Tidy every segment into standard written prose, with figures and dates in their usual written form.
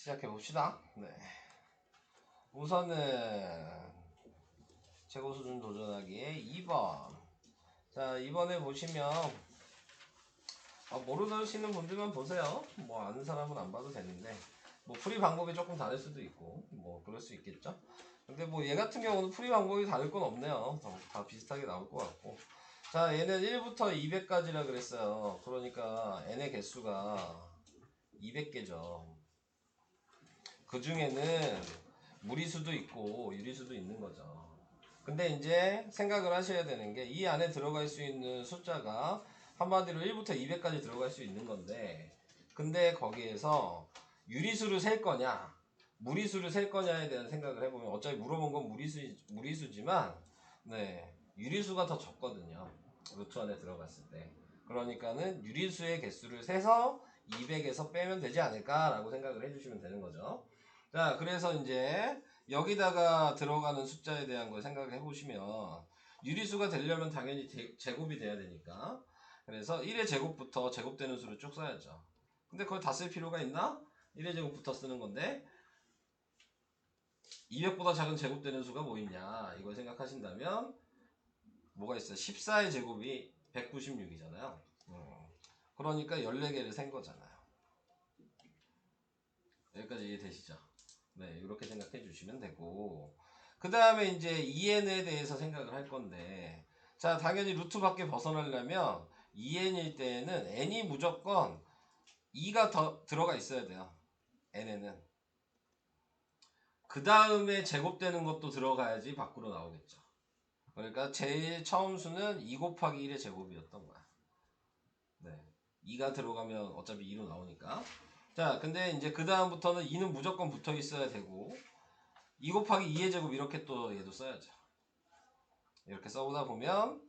시작해 봅시다. 네. 우선은 최고 수준 도전하기에 2번. 자, 이번에 보시면 모르시는 분들만 보세요. 뭐 아는 사람은 안 봐도 되는데 뭐 풀이 방법이 조금 다를 수도 있고 뭐 그럴 수 있겠죠. 근데 뭐 얘 같은 경우는 풀이 방법이 다를 건 없네요. 다 비슷하게 나올 것 같고. 자, 얘는 1부터 200까지라 그랬어요. 그러니까 n의 개수가 200개죠. 그 중에는 무리수도 있고 유리수도 있는 거죠. 근데 이제 생각을 하셔야 되는 게 이 안에 들어갈 수 있는 숫자가 한마디로 1부터 200까지 들어갈 수 있는 건데, 근데 거기에서 유리수를 셀 거냐 무리수를 셀 거냐에 대한 생각을 해보면 어차피 물어본 건 무리수지만 네, 유리수가 더 적거든요. 루트 안에 들어갔을 때. 그러니까는 유리수의 개수를 세서 200에서 빼면 되지 않을까라고 생각을 해주시면 되는 거죠. 자, 그래서 이제 여기다가 들어가는 숫자에 대한 걸 생각해 보시면 유리수가 되려면 당연히 제곱이 돼야 되니까, 그래서 1의 제곱부터 제곱되는 수를 쭉 써야죠. 근데 그걸 다 쓸 필요가 있나? 1의 제곱부터 쓰는 건데 200보다 작은 제곱되는 수가 뭐 있냐 이걸 생각하신다면 뭐가 있어요? 14의 제곱이 196이잖아요. 그러니까 14개를 센 거잖아요. 여기까지 이해되시죠? 네, 이렇게 생각해 주시면 되고, 그 다음에 이제 2n에 대해서 생각을 할 건데, 자, 당연히 루트밖에 벗어나려면 2n일 때에는 n이 무조건 2가 더 들어가 있어야 돼요. n에는. 그 다음에 제곱되는 것도 들어가야지 밖으로 나오겠죠. 그러니까 제일 처음 수는 2 곱하기 1의 제곱이었던 거야. 네. 2가 들어가면 어차피 2로 나오니까. 자, 근데 이제 그 다음부터는 2는 무조건 붙어 있어야 되고, 2 곱하기 2의 제곱 이렇게 또 얘도 써야죠. 이렇게 써보다 보면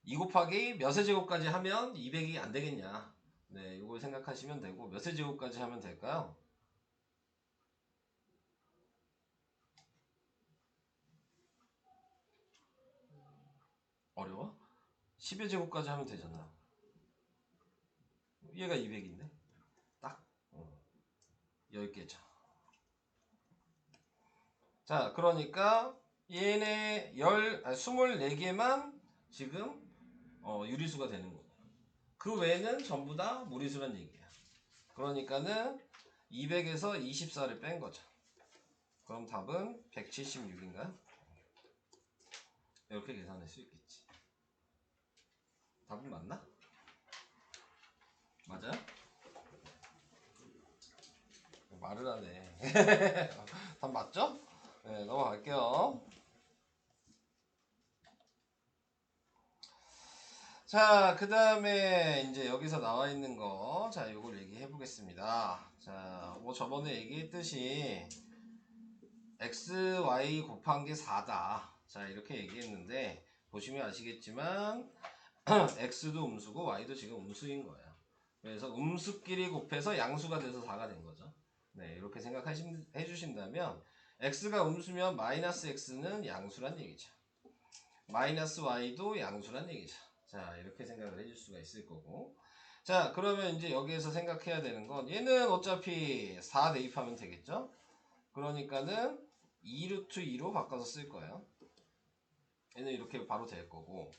2 곱하기 몇의 제곱까지 하면 200이 안 되겠냐. 네, 이걸 생각하시면 되고, 몇의 제곱까지 하면 될까요? 어려워? 10의 제곱까지 하면 되잖아. 얘가 200인데? 딱 10개죠. 자, 그러니까 얘네 24개만 지금 유리수가 되는 거고, 그 외에는 전부 다 무리수란 얘기야. 그러니까는 200에서 24를 뺀 거죠. 그럼 답은 176인가요? 이렇게 계산할 수 있겠지. 답은 맞나? 맞아요? 말을 하네. 답 맞죠? 네, 넘어갈게요. 자, 그 다음에 이제 여기서 나와 있는 거, 자, 요걸 얘기해 보겠습니다. 자, 뭐 저번에 얘기했듯이 x, y 곱한 게 4다. 자, 이렇게 얘기했는데 보시면 아시겠지만 x도 음수고 y도 지금 음수인 거예요. 그래서 음수끼리 곱해서 양수가 돼서 4가 된 거죠. 네, 이렇게 생각해 주신다면 x가 음수면 마이너스 x는 양수란 얘기죠. 마이너스 y도 양수란 얘기죠. 자, 이렇게 생각을 해줄 수가 있을 거고. 자, 그러면 이제 여기에서 생각해야 되는 건 얘는 어차피 4 대입하면 되겠죠? 그러니까는 2루트 2로 바꿔서 쓸 거예요. 얘는 이렇게 바로 될 거고.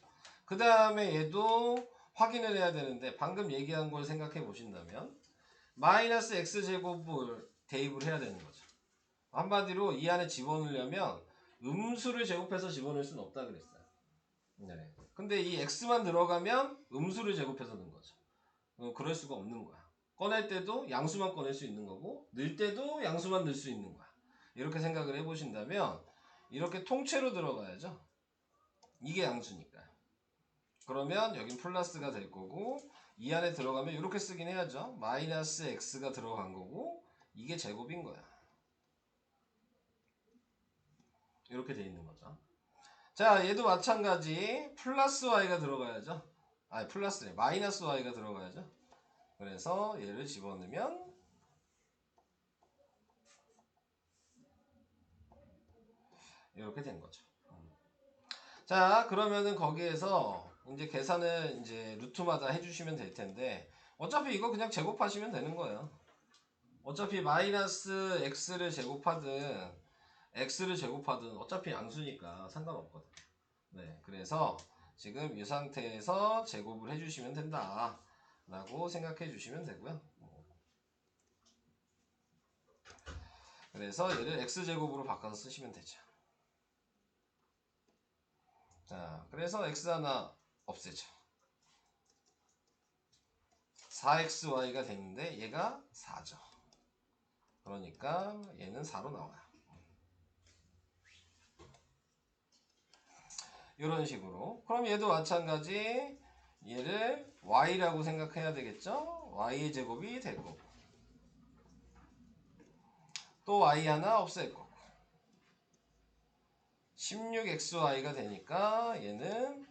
그 다음에 얘도 확인을 해야 되는데 방금 얘기한 걸 생각해 보신다면 마이너스 x제곱을 대입을 해야 되는 거죠. 한마디로 이 안에 집어넣으려면 음수를 제곱해서 집어넣을 수는 없다 그랬어요. 네. 근데 이 x만 들어가면 음수를 제곱해서 넣은 거죠. 그럴 수가 없는 거야. 꺼낼 때도 양수만 꺼낼 수 있는 거고, 넣을 때도 양수만 넣을 수 있는 거야. 이렇게 생각을 해보신다면 이렇게 통째로 들어가야죠. 이게 양수니까. 그러면 여긴 플러스가 될 거고, 이 안에 들어가면 이렇게 쓰긴 해야죠. 마이너스 x가 들어간 거고, 이게 제곱인 거야. 이렇게 돼 있는 거죠. 자, 얘도 마찬가지 플러스 y가 들어가야죠. 아니, 플러스래. 마이너스 y가 들어가야죠. 그래서 얘를 집어넣으면 이렇게 된 거죠. 자, 그러면은 거기에서 이제 계산을 이제 루트마다 해주시면 될 텐데, 어차피 이거 그냥 제곱하시면 되는 거예요. 어차피 마이너스 x를 제곱하든 x를 제곱하든 어차피 양수니까 상관없거든. 네, 그래서 지금 이 상태에서 제곱을 해주시면 된다 라고 생각해 주시면 되고요. 그래서 얘를 x제곱으로 바꿔서 쓰시면 되죠. 자, 그래서 x 하나 없애죠. 4xy가 되는데 얘가 4죠. 그러니까 얘는 4로 나와요. 이런 식으로. 그럼 얘도 마찬가지 얘를 y라고 생각해야 되겠죠? y의 제곱이 될 거고 또 y 하나 없앨 거고 16xy가 되니까 얘는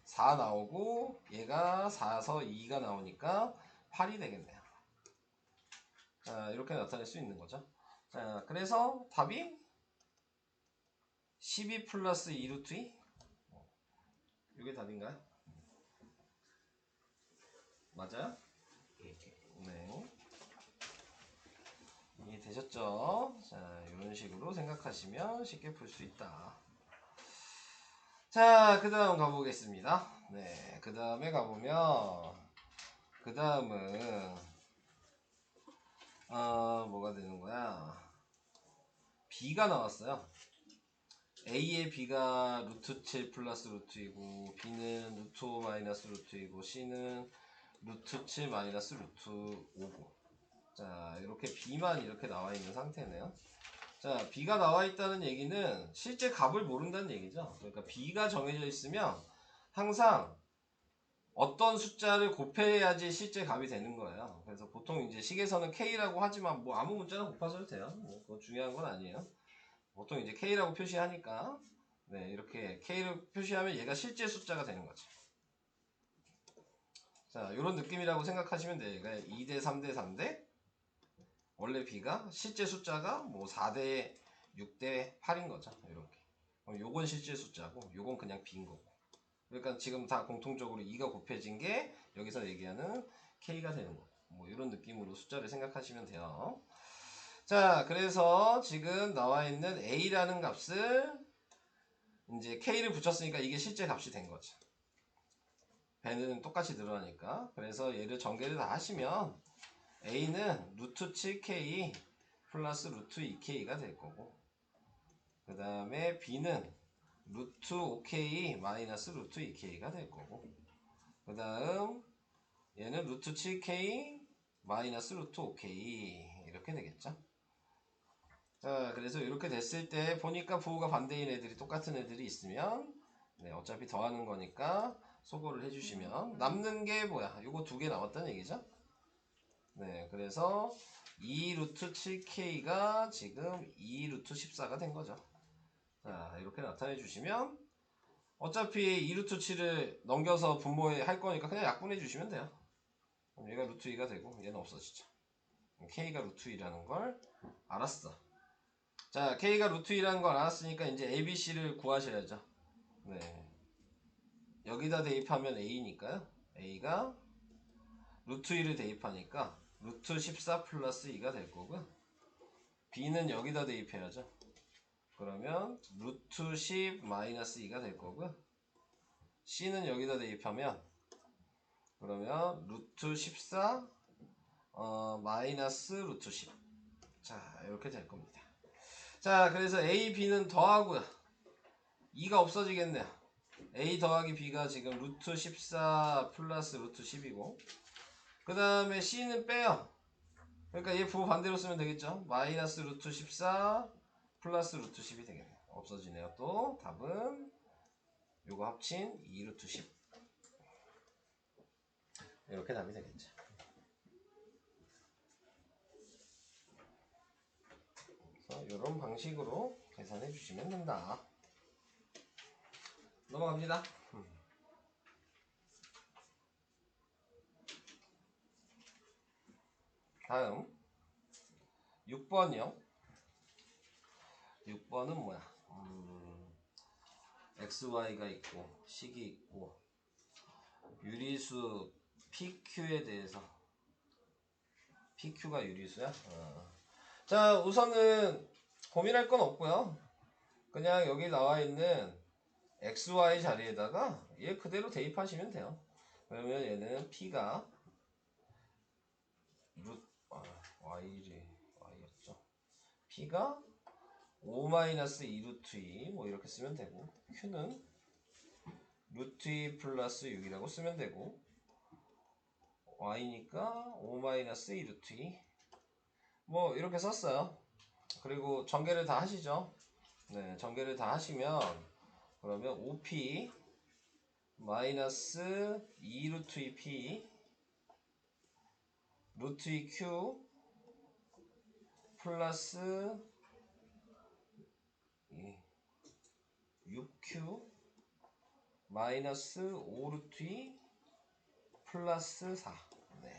4 나오고 얘가 4서 2가 나오니까 8이 되겠네요. 자, 이렇게 나타낼 수 있는 거죠. 자, 그래서 답이 12 플러스 2 루트 2? 이게 답인가요? 맞아요? 네. 이해되셨죠? 자, 이런 식으로 생각하시면 쉽게 풀 수 있다. 자, 그 다음 가보겠습니다. 네, 그 다음에 가보면, 그 다음은, 뭐가 되는 거야? B가 나왔어요. A의 B가 루트 7 플러스 루트이고, B는 루트 5 마이너스 루트이고, C는 루트 7 마이너스 루트 5고. 자, 이렇게 B만 이렇게 나와 있는 상태네요. 자, B가 나와 있다는 얘기는 실제 값을 모른다는 얘기죠. 그러니까 B가 정해져 있으면 항상 어떤 숫자를 곱해야지 실제 값이 되는 거예요. 그래서 보통 이제 식에서는 K라고 하지만 뭐 아무 문자나 곱하셔도 돼요. 뭐 그거 중요한 건 아니에요. 보통 이제 K라고 표시하니까 네, 이렇게 K를 표시하면 얘가 실제 숫자가 되는 거죠. 자, 이런 느낌이라고 생각하시면 돼요. 얘가 2대 3대 3대 원래 B가 실제 숫자가 뭐 4대 6대 8인 거죠. 이렇게. 요건 실제 숫자고 요건 그냥 B인 거고. 그러니까 지금 다 공통적으로 2가 곱해진 게 여기서 얘기하는 K가 되는 거고. 뭐 이런 느낌으로 숫자를 생각하시면 돼요. 자, 그래서 지금 나와 있는 A라는 값을 이제 K를 붙였으니까 이게 실제 값이 된 거죠. 배는 똑같이 늘어나니까. 그래서 얘를 전개를 다 하시면 A는 루트 7K 플러스 루트 2K가 될 거고 그 다음에 B는 루트 5K 마이너스 루트 2K가 될 거고 그 다음 얘는 루트 7K 마이너스 루트 5K 이렇게 되겠죠. 자, 그래서 이렇게 됐을 때 보니까 부호가 반대인 애들이 똑같은 애들이 있으면 어차피 더하는 거니까 소거를 해주시면 남는 게 뭐야? 요거 두 개 남았다는 얘기죠. 네, 그래서 2 루트 7K가 지금 2 루트 14가 된 거죠. 자, 이렇게 나타내 주시면 어차피 2 루트 7을 넘겨서 분모에 할 거니까 그냥 약분해 주시면 돼요. 그럼 얘가 루트 2가 되고 얘는 없어지죠. K가 루트 2라는 걸 알았어. 자, K가 루트 2라는 걸 알았으니까 이제 ABC를 구하셔야죠. 네. 여기다 대입하면 A니까요. A가 루트 2를 대입하니까 루트 14 플러스 2가 될 거고요. B는 여기다 대입해야죠. 그러면 루트 10 마이너스 2가 될 거고요. C는 여기다 대입하면 그러면 루트 14 마이너스 루트 10. 자, 이렇게 될 겁니다. 자, 그래서 A, B는 더하고요. 2가 없어지겠네요. A 더하기 B가 지금 루트 14 플러스 루트 10이고 그 다음에 C는 빼요. 그러니까 얘 부호 반대로 쓰면 되겠죠. 마이너스 루트 14 플러스 루트 10이 되겠네요. 없어지네요. 또 답은 요거 합친 2 루트 10 이렇게 답이 되겠죠. 그래서 이런 방식으로 계산해 주시면 된다. 넘어갑니다. 다음 6번이요. 6번은 뭐야? XY가 있고 식이 있고 유리수 PQ에 대해서 PQ가 유리수야? 자, 우선은 고민할 건 없고요. 그냥 여기 나와 있는 XY 자리에다가 얘 그대로 대입하시면 돼요. 그러면 얘는 P가 Y였죠. P가 5-2 루트 2 뭐 이렇게 쓰면 되고, Q는 루트 2 플러스 6이라고 쓰면 되고, Y니까 5-2 루트 2 뭐 이렇게 썼어요. 그리고 전개를 다 하시죠. 네, 전개를 다 하시면 그러면 5P 마이너스 2 루트 2P 루트 2Q 플러스 6Q 마이너스 5 루트 2 플러스 4. 네.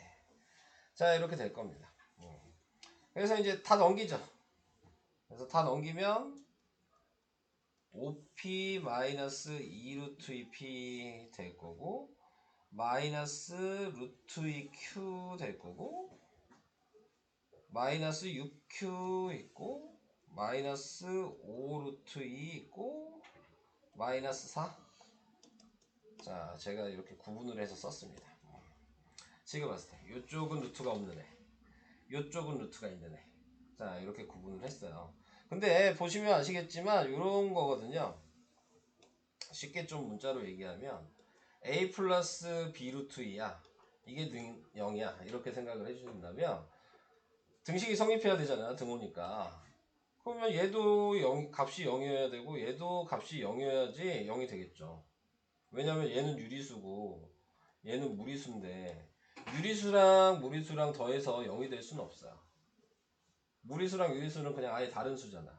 자, 이렇게 될 겁니다. 그래서 이제 다 넘기죠. 그래서 다 넘기면 5p 마이너스 2 루트 2p 될 거고, 마이너스 루트 2q 될 거고, 마이너스 6q 있고, 마이너스 5 루트 2 있고, 마이너스 4. 자, 제가 이렇게 구분을 해서 썼습니다. 지금 봤을 때 이쪽은 루트가 없는 애, 이쪽은 루트가 있는 애. 자, 이렇게 구분을 했어요. 근데 보시면 아시겠지만 이런 거거든요. 쉽게 좀 문자로 얘기하면 a 플러스 b 루트 2야. 이게 0이야. 이렇게 생각을 해주신다면 등식이 성립해야 되잖아요. 등호니까. 그러면 얘도 값이 0이어야 되고 얘도 값이 0이어야지 0이 되겠죠. 왜냐면 얘는 유리수고 얘는 무리수인데 유리수랑 무리수랑 더해서 0이 될 수는 없어요. 무리수랑 유리수는 그냥 아예 다른 수잖아.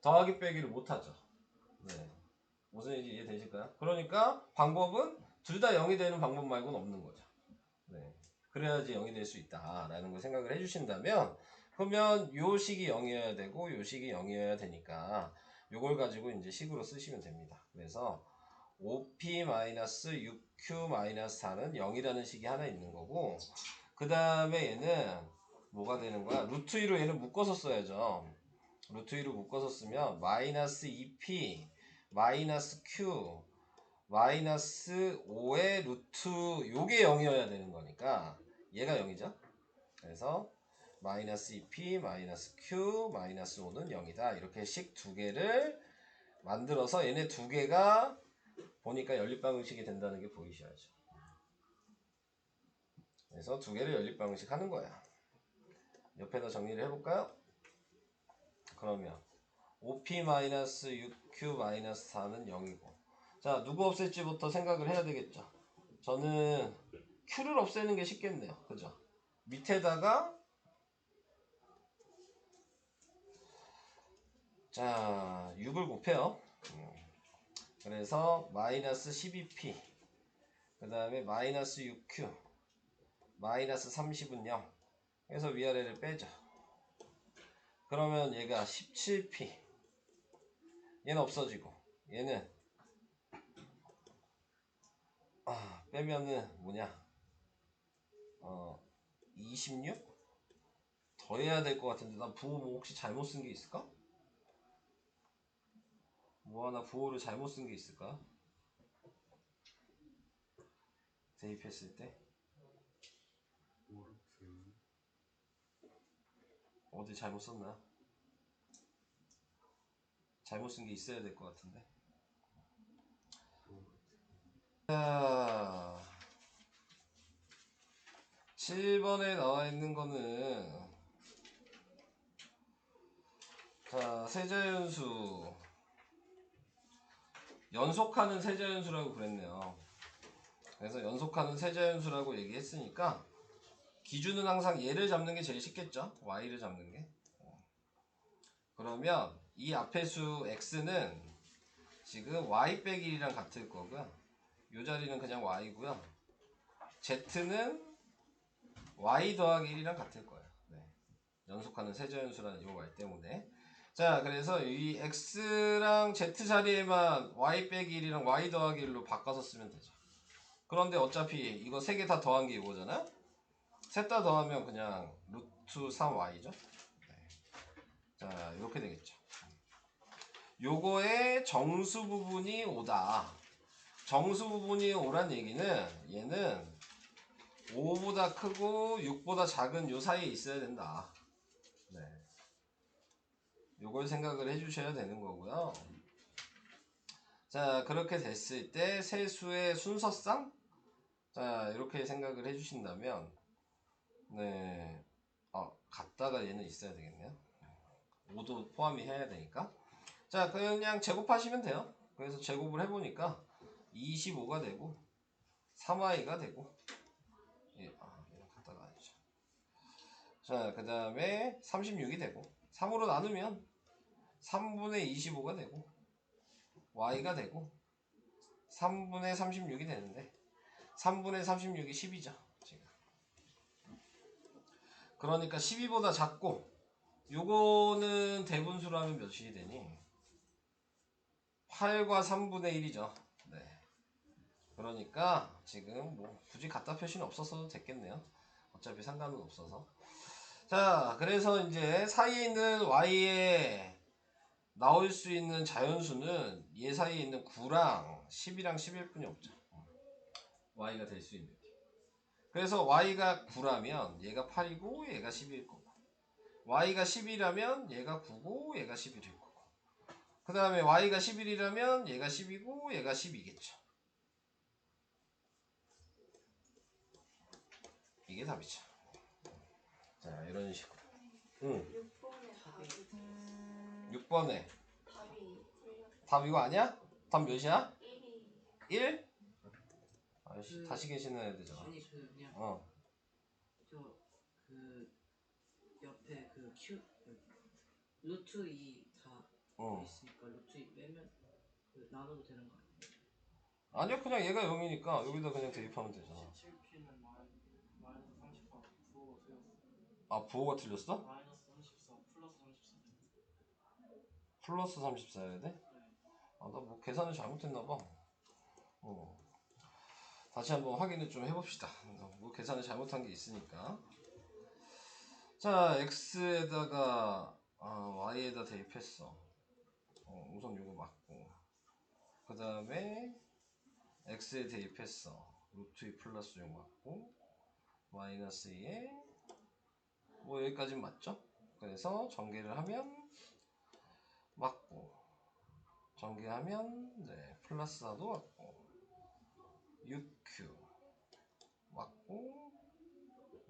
더하기 빼기를 못하죠. 네. 무슨 얘기인지 이해되실까요? 그러니까 방법은 둘 다 0이 되는 방법 말고는 없는 거죠. 네. 그래야지 0이 될 수 있다라는 걸 생각을 해주신다면 그러면 요 식이 0이어야 되고 요 식이 0이어야 되니까 요걸 가지고 이제 식으로 쓰시면 됩니다. 그래서 5p-6q-4는 0이라는 식이 하나 있는 거고, 그 다음에 얘는 뭐가 되는 거야? 루트 2로 얘는 묶어서 써야죠. 루트 2로 묶어서 쓰면 마이너스 2p 마이너스 q 마이너스 5의 루트 요게 0이어야 되는 거니까 얘가 0이죠. 그래서 마이너스 2p 마이너스 q 마이너스 5는 0이다. 이렇게 식 두 개를 만들어서 얘네 두 개가 보니까 연립방정식이 된다는 게 보이셔야죠. 그래서 두 개를 연립방정식 하는 거야. 옆에다 정리를 해볼까요? 그러면 5p-6q-4는 0이고, 자, 누구 없앨지부터 생각을 해야 되겠죠. 저는 q를 없애는 게 쉽겠네요. 그죠? 밑에다가 자 6을 곱해요. 그래서 마이너스 12p 그 다음에 마이너스 6q 마이너스 30은 0. 그래서 위아래를 빼죠. 그러면 얘가 17p 얘는 없어지고 얘는 빼면은 뭐냐 26? 더해야 될 것 같은데 난 부호 뭐 혹시 잘못 쓴 게 있을까? 뭐 하나 부호를 잘못 쓴 게 있을까? 대입했을 때 어디 잘못 썼나? 잘못 쓴 게 있어야 될 것 같은데. 자, 7번에 나와 있는 거는 자, 세자연수 연속하는 세자연수라고 그랬네요. 그래서 연속하는 세자연수라고 얘기했으니까 기준은 항상 얘를 잡는 게 제일 쉽겠죠. y를 잡는 게. 그러면 이 앞의 수 x는 지금 y 빼기 1이랑 같을 거고요. 이 자리는 그냥 y고요. z는 y 더하기 1이랑 같을 거예요. 네. 연속하는 세자연수라는 이 말 때문에. 자, 그래서 이 x랑 z 자리에만 y 빼기 1이랑 y 더하기 1로 바꿔서 쓰면 되죠. 그런데 어차피 이거 세 개 다 더한 게 이거잖아요. 셋 다 더하면 그냥 루트 3y죠. 네. 자, 이렇게 되겠죠. 요거의 정수 부분이 5다. 정수 부분이 5란 얘기는 얘는 5보다 크고 6보다 작은 요 사이에 있어야 된다. 네. 요걸 생각을 해주셔야 되는 거고요. 자, 그렇게 됐을 때 세수의 순서상 자, 이렇게 생각을 해주신다면 네, 갖다가 얘는 있어야 되겠네요. 5도 포함이 해야 되니까. 자, 그냥 제곱하시면 돼요. 그래서 제곱을 해보니까 25가 되고 3y가 되고 얘는 갖다가 아니죠. 자, 그 다음에 36이 되고 3으로 나누면 3분의 25가 되고 y가 되고 3분의 36이 되는데 3분의 36이 10이죠. 지금. 그러니까 12보다 작고 요거는 대분수라면 몇이 되니? 8과 3분의 1이죠. 네. 그러니까 지금 뭐 굳이 갖다 표시는 없어서 됐겠네요. 어차피 상관은 없어서. 자, 그래서 이제 사이에 있는 y에 나올 수 있는 자연수는 얘 사이에 있는 9랑 10이랑 11뿐이 없죠. y가 될 수 있는 게. 그래서 y가 9라면 얘가 8이고 얘가 10일 거고 y가 10이라면 얘가 9고 얘가 11일 거고 그 다음에 y가 11이라면 얘가 10이고 얘가 12겠죠. 이게 답이죠. 자, 이런 식으로. 응. 6번에 답 이거 아니야? 답 몇이야? 1? 아이씨, 다시 계시는 애들잖아. 아니 그냥 저 그 옆에 그 q 루트 2 다 있으니까 루트 2 빼면 그 나눠도 되는 거 아니에요? 아니요, 그냥 얘가 0이니까 여기다 그냥 대입하면 되잖아. 17P는 마이너스 34 부호가 틀렸어. 아, 부호가 틀렸어? 마이너스 34 플러스 34. 플러스 34여야 돼? 아, 나 뭐 계산을 잘못했나봐. 다시 한번 확인을 좀 해봅시다. 뭐 계산을 잘못한 게 있으니까. 자, x에다가 y에다 대입했어. 우선 요거 맞고. 그 다음에 x에 대입했어. 루트 2 플러스 6 맞고 마이너스 2에 뭐 여기까지는 맞죠? 그래서 전개를 하면 맞고 전개하면 네, 플러스 4도 맞고 6q 맞고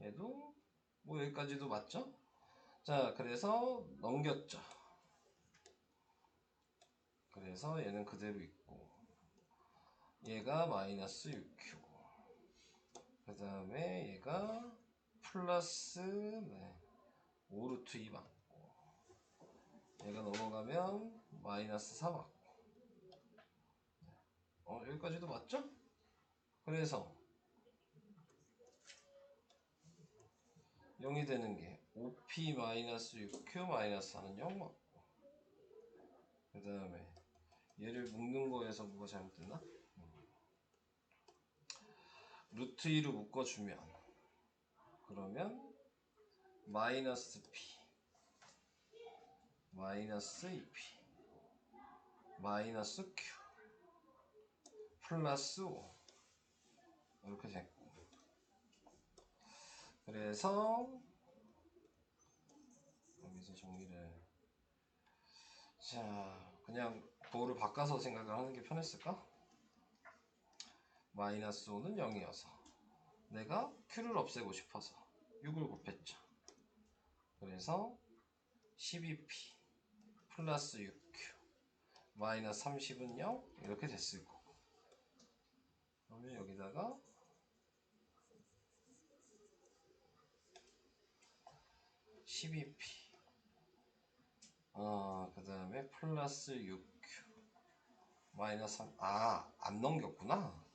얘도 뭐 여기까지도 맞죠? 자, 그래서 넘겼죠. 그래서 얘는 그대로 있고 얘가 마이너스 6q 그 다음에 얘가 플러스 5루트 2 맞고 얘가 넘어가면 마이너스 4 맞고 여기까지도 맞죠? 그래서 0이 되는 게 5p 마이너스 6q 마이너스 4는 0 맞고 그 다음에 얘를 묶는 거에서 뭐가 잘못됐나? 루트 2로 묶어주면 그러면 마이너스 p 마이너스 2p 마이너스 q 플러스 5 이렇게 됐고 그래서 여기서 정리를 자 그냥 부호를 바꿔서 생각을 하는 게 편했을까? 마이너스 5는 0이어서 내가 q를 없애고 싶어서 6을 곱했죠. 그래서 12p 플러스 6q 마이너스 30은 0 이렇게 됐을 거고 그러면 여기다가 12p 그 다음에 플러스 6q 마이너스 3 안 넘겼구나.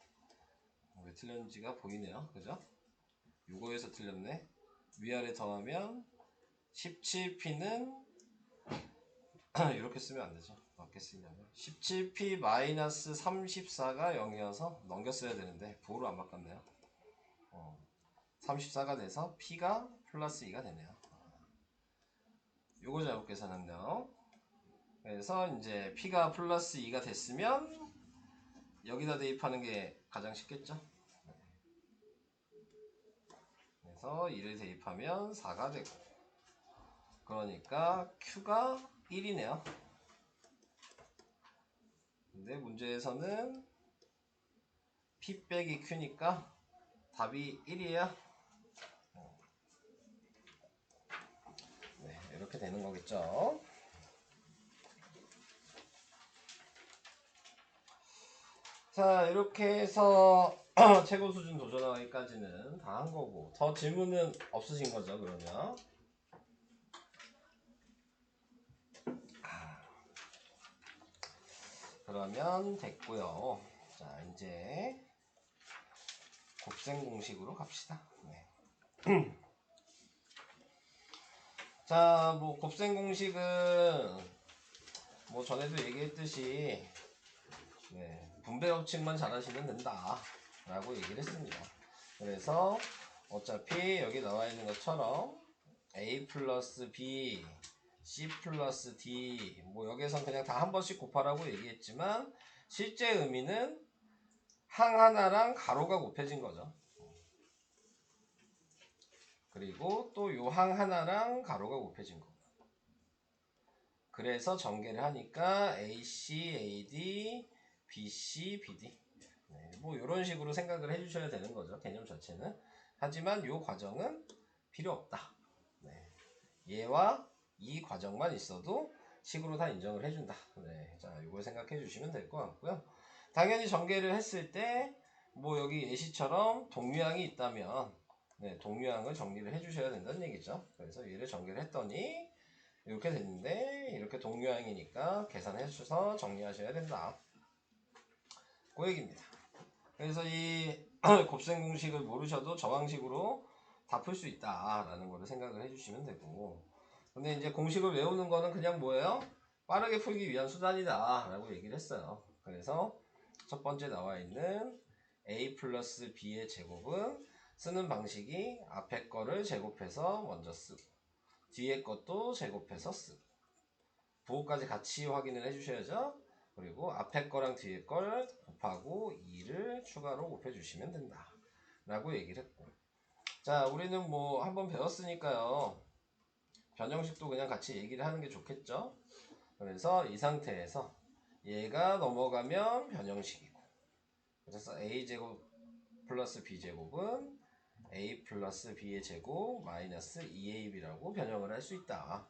왜 틀렸는지가 보이네요. 그죠? 요거에서 틀렸네. 위아래 더하면 17p는 이렇게 쓰면 안 되죠. 어떻게 쓰냐면 17p 마이너스 34가 0이어서 넘겼어야 되는데 부호로 안 바꿨네요. 34가 돼서 p가 플러스 2가 되네요. 요거 잘못 계산했네요. 그래서 이제 P가 플러스 2가 됐으면 여기다 대입하는 게 가장 쉽겠죠. 그래서 2를 대입하면 4가 되고, 그러니까 Q가 1이네요. 근데 문제에서는 P 빼기 Q니까 답이 1이에요. 네, 이렇게 되는 거겠죠. 자, 이렇게 해서 최고 수준 도전하기까지는 다 한 거고, 더 질문은 없으신 거죠, 그러면? 그러면 됐고요. 자, 이제 곱셈 공식으로 갑시다. 네. 자, 뭐 곱셈 공식은 뭐 전에도 얘기했듯이 네, 분배 법칙만 잘하시면 된다 라고 얘기를 했습니다. 그래서 어차피 여기 나와 있는 것처럼 A 플러스 B, C 플러스 D, 뭐 여기선 그냥 다 한 번씩 곱하라고 얘기했지만 실제 의미는 항 하나랑 가로가 곱해진 거죠. 그리고 또 요 항 하나랑 가로가 곱해진 거. 그래서 전개를 하니까 AC, AD, BC, BD. 네, 뭐 이런 식으로 생각을 해주셔야 되는 거죠. 개념 자체는. 하지만 요 과정은 필요 없다. 네, 얘와 이 과정만 있어도 식으로 다 인정을 해준다. 네, 자, 이걸 생각해 주시면 될 것 같고요. 당연히 전개를 했을 때 뭐 여기 예시처럼 동류항이 있다면 네, 동류항을 정리를 해주셔야 된다는 얘기죠. 그래서 얘를 전개를 했더니 이렇게 됐는데 이렇게 동류항이니까 계산해 주셔서 정리하셔야 된다. 그 얘기입니다. 그래서 이 곱셈 공식을 모르셔도 저항식으로 다 풀 수 있다라는 거를 생각을 해주시면 되고, 근데 이제 공식을 외우는 거는 그냥 뭐예요? 빠르게 풀기 위한 수단이다 라고 얘기를 했어요. 그래서 첫 번째 나와 있는 A 플러스 B의 제곱은 쓰는 방식이 앞에 거를 제곱해서 먼저 쓰고 뒤에 것도 제곱해서 쓰고, 부호까지 같이 확인을 해주셔야죠. 그리고 앞에 거랑 뒤에 걸 곱하고 2를 추가로 곱해주시면 된다 라고 얘기를 했고, 자, 우리는 뭐 한번 배웠으니까요 변형식도 그냥 같이 얘기를 하는 게 좋겠죠. 그래서 이 상태에서 얘가 넘어가면 변형식이고, 그래서 a제곱 플러스 b제곱은 a 플러스 b의 제곱 마이너스 2ab라고 변형을 할 수 있다.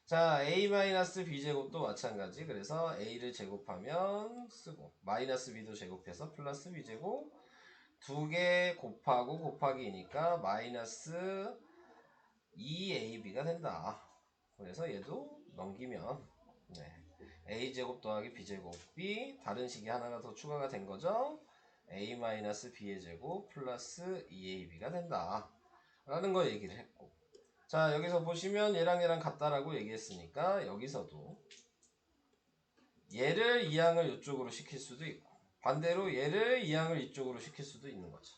자, a-b제곱도 마찬가지. 그래서 a를 제곱하면 쓰고 마이너스 b도 제곱해서 플러스 b제곱, 두 개 곱하고 곱하기 2니까 마이너스 2ab가 된다. 그래서 얘도 넘기면 네, a제곱 더하기 b제곱이 다른 식이 하나가 더 추가가 된 거죠. a-b의 제곱 플러스 2ab가 된다 라는 거 얘기를 했고, 자, 여기서 보시면 얘랑 얘랑 같다라고 얘기했으니까 여기서도 얘를 2항을 이쪽으로 시킬 수도 있고 반대로 얘를 2항을 이쪽으로 시킬 수도 있는 거죠.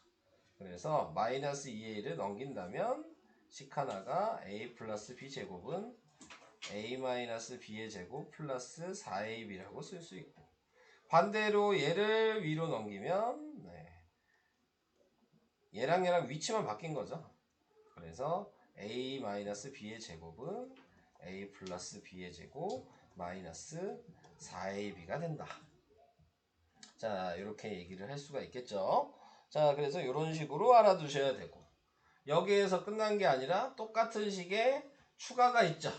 그래서 마이너스 2a를 넘긴다면 식 하나가 a 플러스 b 제곱은 a 마이너스 b의 제곱 플러스 4ab라고 쓸 수 있고, 반대로 얘를 위로 넘기면 네, 얘랑 얘랑 위치만 바뀐 거죠. 그래서 a 마이너스 b의 제곱은 a 플러스 b의 제곱 마이너스 4ab가 된다. 자, 이렇게 얘기를 할 수가 있겠죠. 자, 그래서 이런 식으로 알아두셔야 되고, 여기에서 끝난 게 아니라 똑같은 식의 추가가 있죠.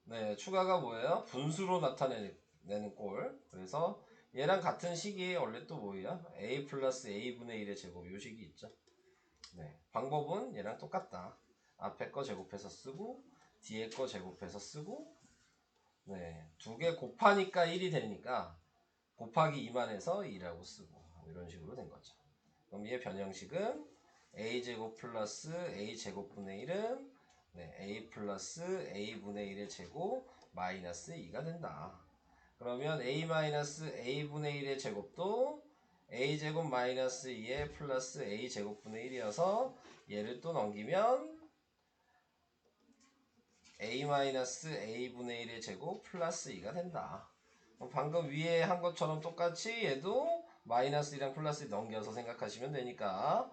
네, 추가가 뭐예요? 분수로 나타내는 꼴. 그래서 얘랑 같은 식이 원래 또 뭐예요? a 플러스 a분의 1의 제곱, 요 식이 있죠. 네, 방법은 얘랑 똑같다. 앞에 거 제곱해서 쓰고 뒤에 거 제곱해서 쓰고, 네, 두 개 곱하니까 1이 되니까 곱하기 2만 해서 2라고 쓰고, 이런 식으로 된 거죠. 그럼 얘 변형식은 a제곱 플러스 a제곱분의 1은 네, a 플러스 a분의 1의 제곱 마이너스 2가 된다. 그러면 a 마이너스 a분의 1의 제곱도 a제곱 마이너스 2의 플러스 a제곱분의 1이어서 얘를 또 넘기면 a-a분의 1의 제곱 플러스 2가 된다. 방금 위에 한 것처럼 똑같이 얘도 마이너스 2랑 플러스 2 넘겨서 생각하시면 되니까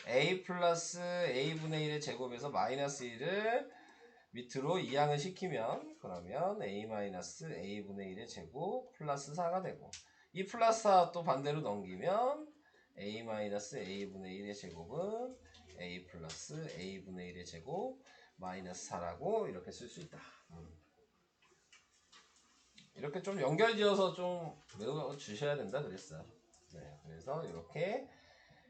a 플러스 a분의 1의 제곱에서 마이너스 1을 밑으로 이항을 시키면 그러면 a 마이너스 a분의 1의 제곱 플러스 4가 되고 이 플러스 4 또 반대로 넘기면 a 마이너스 a분의 1의 제곱은 a 플러스 a분의 1의 제곱 마이너스 4라고 이렇게 쓸 수 있다. 이렇게 좀 연결지어서 좀 외워주셔야 된다 그랬어요. 네, 그래서 이렇게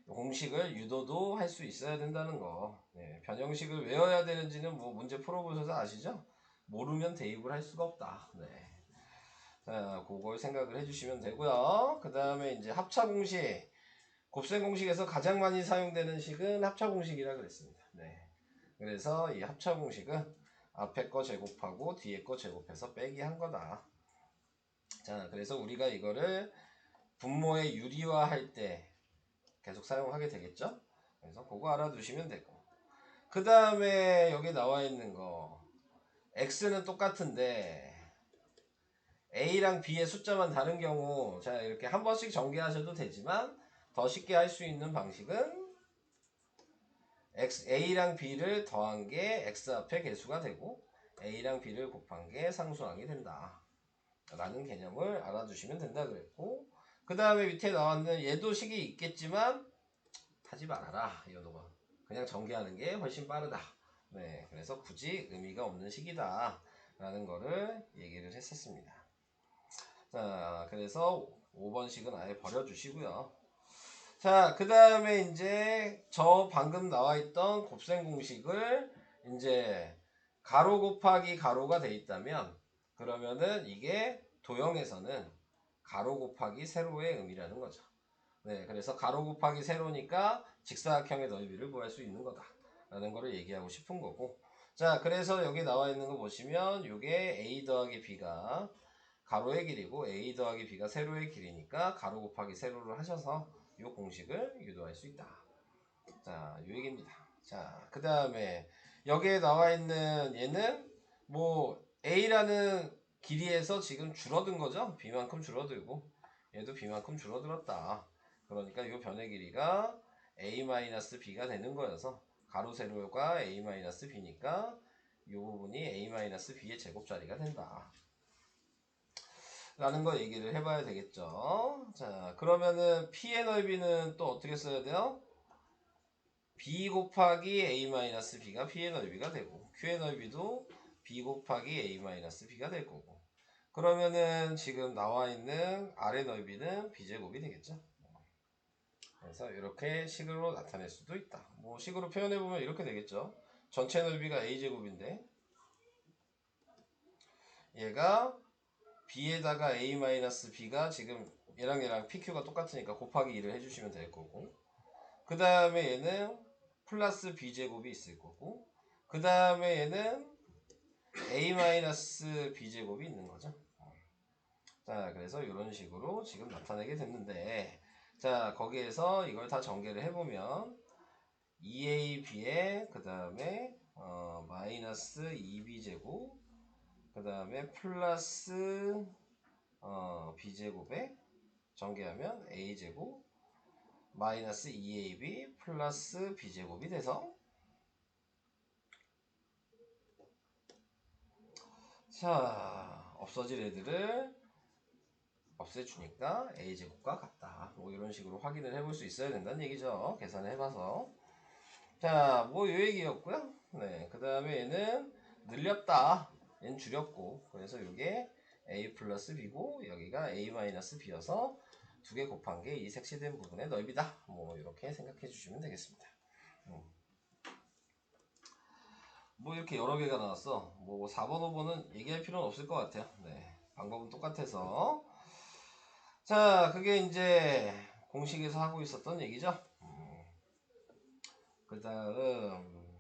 공식을 유도도 할 수 있어야 된다는 거. 네, 변형식을 외워야 되는지는 뭐 문제 풀어보셔서 아시죠? 모르면 대입을 할 수가 없다. 네. 자, 그걸 생각을 해주시면 되고요. 그 다음에 이제 합차 공식. 곱셈 공식에서 가장 많이 사용되는 식은 합차 공식이라 그랬습니다. 네. 그래서 이 합차 공식은 앞에 거 제곱하고 뒤에 거 제곱해서 빼기 한 거다. 자, 그래서 우리가 이거를 분모의 유리화 할 때 계속 사용하게 되겠죠? 그래서 그거 알아두시면 되고. 그 다음에 여기 나와 있는 거. x는 똑같은데 a랑 b의 숫자만 다른 경우 자 이렇게 한 번씩 전개하셔도 되지만 더 쉽게 할 수 있는 방식은 a랑 b를 더한 게 x 앞에 개수가 되고 a랑 b를 곱한 게 상수항이 된다 라는 개념을 알아두시면 된다 그랬고 그 다음에 밑에 나왔는 얘도 식이 있겠지만 하지 말아라 이거는 그냥 전개하는 게 훨씬 빠르다. 네, 그래서 굳이 의미가 없는 식이다 라는 거를 얘기를 했었습니다. 자, 그래서 5번식은 아예 버려주시고요. 자, 그 다음에 이제 저 방금 나와있던 곱셈 공식을 이제 가로 곱하기 가로가 돼 있다면 그러면은 이게 도형에서는 가로 곱하기 세로의 의미라는 거죠. 네, 그래서 가로 곱하기 세로니까 직사각형의 넓이를 구할 수 있는 거다 라는 거를 얘기하고 싶은 거고 자, 그래서 여기 나와 있는 거 보시면 이게 a 더하기 b가 가로의 길이고 a 더하기 b가 세로의 길이니까 가로 곱하기 세로를 하셔서 이 공식을 유도할 수 있다. 자, 이 얘기입니다. 자, 그 다음에 여기에 나와 있는 얘는 뭐 a라는 길이에서 지금 줄어든 거죠. b만큼 줄어들고 얘도 b만큼 줄어들었다. 그러니까 이 변의 길이가 a-b가 되는 거여서 가로 세로가 a-b니까 이 부분이 a-b의 제곱자리가 된다. 라는 거 얘기를 해봐야 되겠죠. 자, 그러면은 P의 넓이는 또 어떻게 써야 돼요? B 곱하기 A-B가 P의 넓이가 되고 Q의 넓이도 B 곱하기 A-B가 될 거고 그러면은 지금 나와 있는 R의 넓이는 B제곱이 되겠죠. 그래서 이렇게 식으로 나타낼 수도 있다. 뭐 식으로 표현해보면 이렇게 되겠죠. 전체 넓이가 A제곱인데 얘가 B에다가 A-B가 지금 얘랑 PQ가 똑같으니까 곱하기 2를 해주시면 될 거고 그 다음에 얘는 플러스 B제곱이 있을 거고 그 다음에 얘는 A-B제곱이 있는 거죠. 자, 그래서 이런 식으로 지금 나타내게 됐는데 자, 거기에서 이걸 다 전개를 해보면 2AB에 그 다음에 마이너스 2B제곱 그 다음에 플러스 B제곱에 전개하면 A제곱 마이너스 2AB 플러스 B제곱이 돼서 자 없어질 애들을 없애주니까 A제곱과 같다. 뭐 이런 식으로 확인을 해볼 수 있어야 된다는 얘기죠. 계산을 해봐서 자 뭐 이 얘기였고요. 네, 그 다음에 얘는 늘렸다. 얘는 줄였고 그래서 이게 A 플러스 B고 여기가 A 마이너스 B여서 두 개 곱한 게 이 색칠된 부분의 넓이다. 뭐 이렇게 생각해 주시면 되겠습니다. 뭐 이렇게 여러 개가 나왔어. 뭐 4번, 5번은 얘기할 필요는 없을 것 같아요. 네, 방법은 똑같아서 자 그게 이제 공식에서 하고 있었던 얘기죠. 그 다음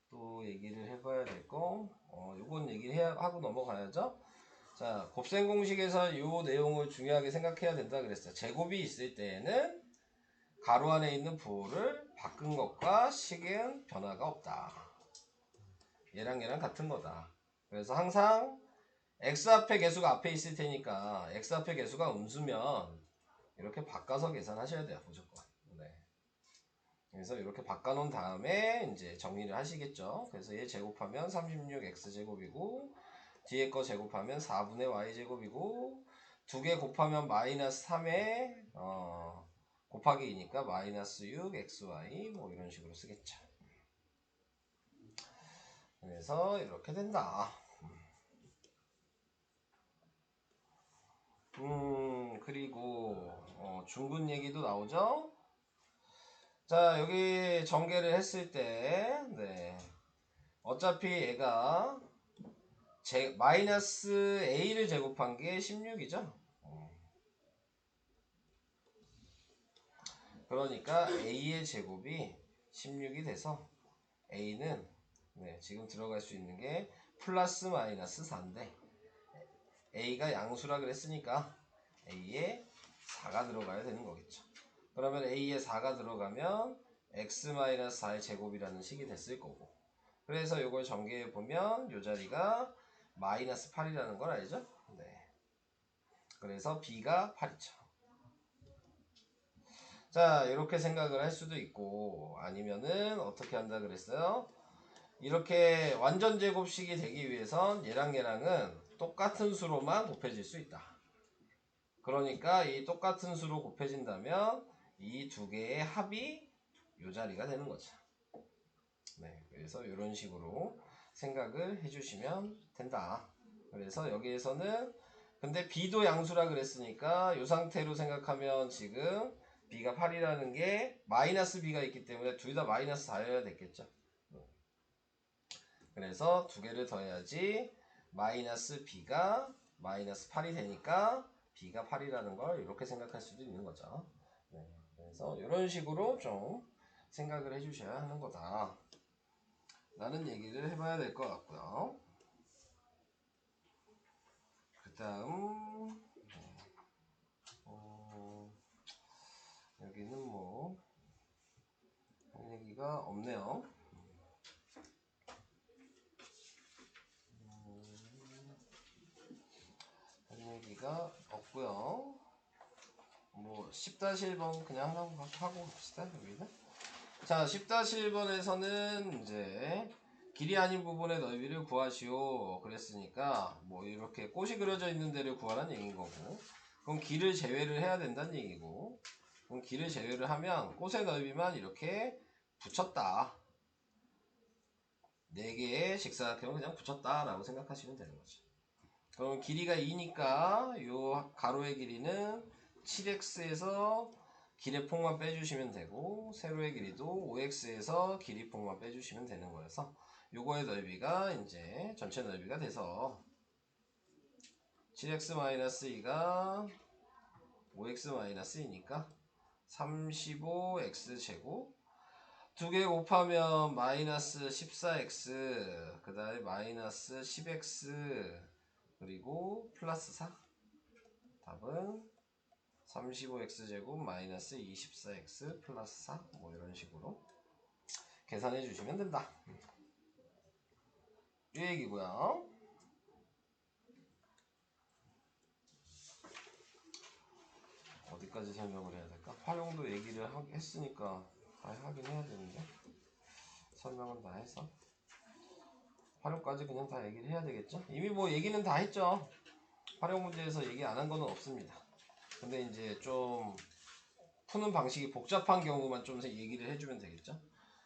또 얘기를 해봐야 될 거 요건 하고 넘어가야죠. 자, 곱셈 공식에서 요 내용을 중요하게 생각해야 된다 그랬어요. 제곱이 있을 때에는 가로 안에 있는 부호를 바꾼 것과 식은 변화가 없다. 얘랑 얘랑 같은 거다. 그래서 항상 x 앞에 개수가 앞에 있을 테니까 x 앞에 개수가 음수면 이렇게 바꿔서 계산하셔야 돼요, 무조건. 네. 그래서 이렇게 바꿔놓은 다음에 이제 정리를 하시겠죠. 그래서 얘 제곱하면 36x제곱이고 뒤에 거 제곱하면 4분의 y제곱이고 두 개 곱하면 마이너스 3에 곱하기 2니까 마이너스 6xy 뭐 이런 식으로 쓰겠죠. 그래서 이렇게 된다. 그리고 중근 얘기도 나오죠. 자, 여기 전개를 했을 때 네. 어차피 얘가 마이너스 a를 제곱한 게 16이죠. 그러니까 a의 제곱이 16이 돼서 a는 네, 지금 들어갈 수 있는 게 플러스 마이너스 4인데 a가 양수라 그랬으니까 a에 4가 들어가야 되는 거겠죠. 그러면 a에 4가 들어가면 x-4의 제곱이라는 식이 됐을 거고, 그래서 이걸 전개해 보면 이 자리가 마이너스 8이라는 걸 알죠? 네. 그래서 b가 8이죠. 자, 이렇게 생각을 할 수도 있고, 아니면은 어떻게 한다 그랬어요? 이렇게 완전 제곱식이 되기 위해선 얘랑 얘랑은 똑같은 수로만 곱해질 수 있다. 그러니까 이 똑같은 수로 곱해진다면 이 두 개의 합이 이 자리가 되는 거죠. 네, 그래서 이런 식으로 생각을 해주시면 된다. 그래서 여기에서는 근데 b도 양수라 그랬으니까 이 상태로 생각하면 지금 b가 8이라는 게 마이너스 b가 있기 때문에 둘 다 마이너스 4여야 됐겠죠. 그래서 두 개를 더해야지 마이너스 b가 마이너스 8이 되니까 b가 8이라는 걸 이렇게 생각할 수도 있는 거죠. 네, 그래서 이런 식으로 좀 생각을 해주셔야 하는 거다 라는 얘기를 해봐야 될 것 같고요. 그 다음 여기는 뭐 할 얘기가 없네요. 할 얘기가 없고요. 뭐 10-1번 그냥 하고 갑시다. 여기는. 자, 10-1번에서는 이제 길이 아닌 부분의 넓이를 구하시오 그랬으니까 뭐 이렇게 꽃이 그려져 있는 데를 구하라는 얘기인 거고, 그럼 길을 제외를 해야 된다는 얘기고, 그럼 길을 제외를 하면 꽃의 넓이만 이렇게 붙였다, 4개의 직사각형을 그냥 붙였다 라고 생각하시면 되는 거죠. 그럼 길이가 2니까 요 가로의 길이는 7x에서 길이폭만 빼주시면 되고, 세로의 길이도 5x에서 길이폭만 빼주시면 되는 거여서 요거의 넓이가 이제 전체 넓이가 돼서 7x-2가 5x-2니까 35x제곱, 두 개 곱하면 마이너스 14x, 그 다음에 마이너스 10x, 그리고 플러스 4. 답은 35x제곱 마이너스 24x 플러스 4, 뭐 이런 식으로 계산해 주시면 된다. 이 얘기고요. 어디까지 설명을 해야 될까? 활용도 얘기를 했으니까 다 하긴 해야 되는데, 설명은 다 해서 활용까지 그냥 다 얘기를 해야 되겠죠? 이미 뭐 얘기는 다 했죠. 활용 문제에서 얘기 안 한 거는 없습니다. 근데 이제 좀 푸는 방식이 복잡한 경우만 좀 얘기를 해주면 되겠죠.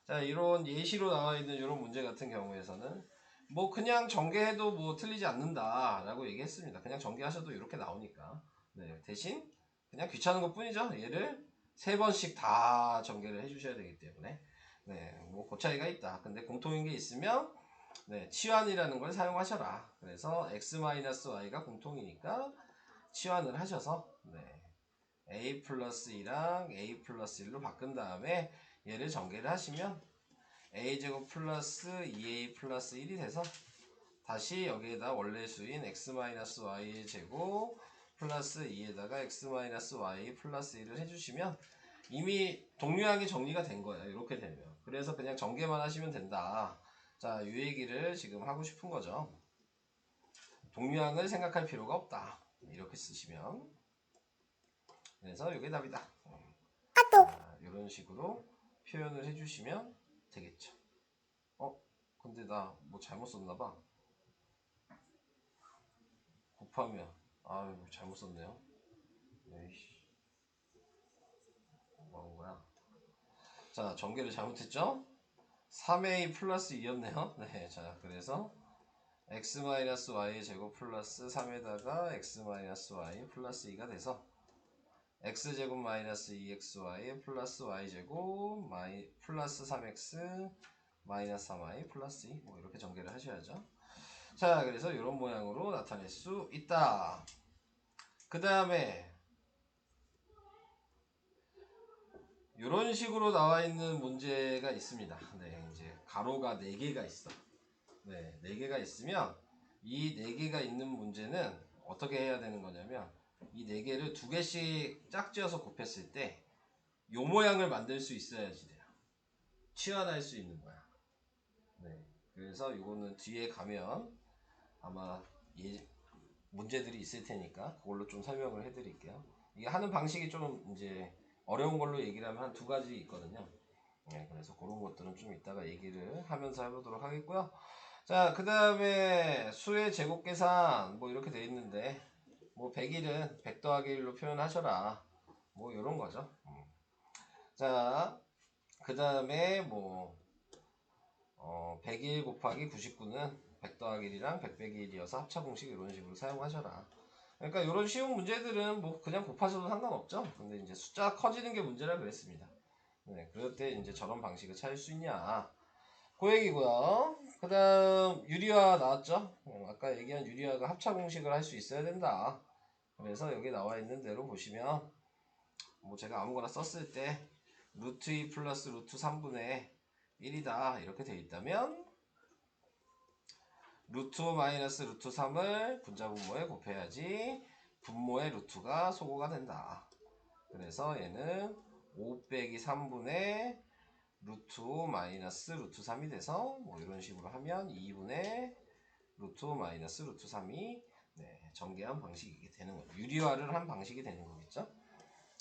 자, 이런 예시로 나와 있는 이런 문제 같은 경우에서는 뭐 그냥 전개해도 뭐 틀리지 않는다 라고 얘기했습니다. 그냥 전개하셔도 이렇게 나오니까. 네, 대신 그냥 귀찮은 것 뿐이죠. 얘를 3번씩 다 전개를 해주셔야 되기 때문에 네, 뭐 그 차이가 있다. 근데 공통인 게 있으면 네, 치환이라는 걸 사용하셔라. 그래서 x-y가 공통이니까 치환을 하셔서 네, a 플러스 2랑 a 플러스 1로 바꾼 다음에 얘를 전개를 하시면 a제곱 플러스 2a 플러스 1이 돼서 다시 여기에다 원래 수인 x-y 제곱 플러스 2에다가 x-y 플러스 1을 해주시면 이미 동류항이 정리가 된 거예요. 이렇게 되면. 그래서 그냥 전개만 하시면 된다. 자, 이 얘기를 지금 하고 싶은 거죠. 동류항을 생각할 필요가 없다. 이렇게 쓰시면. 그래서 이게 답이다. 이런 식으로 표현을 해주시면 되겠죠. 근데 나 뭐 잘못 썼나봐. 곱하면 아유 잘못 썼네요. 에이씨, 뭐 하는 거야? 자, 전개를 잘못했죠? 3a 플러스 2였네요. 네, 자, 그래서 x-y의 제곱 플러스 3에다가 x-y 플러스 2가 돼서 x제곱 마이너스 2xy 플러스 y제곱 플러스 3x 마이너스 3y 플러스 2 뭐 이렇게 전개를 하셔야죠. 자, 그래서 이런 모양으로 나타낼 수 있다. 그 다음에 이런 식으로 나와 있는 문제가 있습니다. 네, 이제 가로가 4개가 있어. 네, 4개가 있으면 이 4개가 있는 문제는 어떻게 해야 되는 거냐면 이 4개를 2개씩 짝지어서 곱했을 때 이 모양을 만들 수 있어야지 돼요. 치환할 수 있는 거야. 네, 그래서 이거는 뒤에 가면 아마 문제들이 있을 테니까 그걸로 좀 설명을 해드릴게요. 이게 하는 방식이 좀 이제 어려운 걸로 얘기를 하면 한 2가지 있거든요. 네, 그래서 그런 것들은 좀 이따가 얘기를 하면서 해보도록 하겠고요. 자, 그 다음에 수의 제곱 계산 뭐 이렇게 돼 있는데 뭐 100일은 100 더하기 1로 표현하셔라. 뭐 이런 거죠. 자, 그 다음에 뭐 100일 곱하기 99는 100 더하기 1이랑 100 빼기 1이어서 합차 공식 이런 식으로 사용하셔라. 그러니까 이런 쉬운 문제들은 뭐 그냥 곱하셔도 상관없죠. 근데 이제 숫자가 커지는 게 문제라 그랬습니다. 네, 그럴 때 이제 저런 방식을 찾을 수 있냐. 그 얘기고요. 그 다음 유리화 나왔죠. 아까 얘기한 유리화가 합차 공식을 할 수 있어야 된다. 그래서 여기 나와 있는 대로 보시면 뭐 제가 아무거나 썼을 때 루트 2 플러스 루트 3분의 1이다 이렇게 돼 있다면 루트 마이너스 루트 3을 분자 분모에 곱해야지 분모의 루트가 소거가 된다. 그래서 얘는 5 빼기 3분의 루트 마이너스 루트 3이 돼서 뭐 이런 식으로 하면 2분의 루트 마이너스 루트 3이 네, 전개한 방식이 되는 거죠. 유리화를 한 방식이 되는 거겠죠.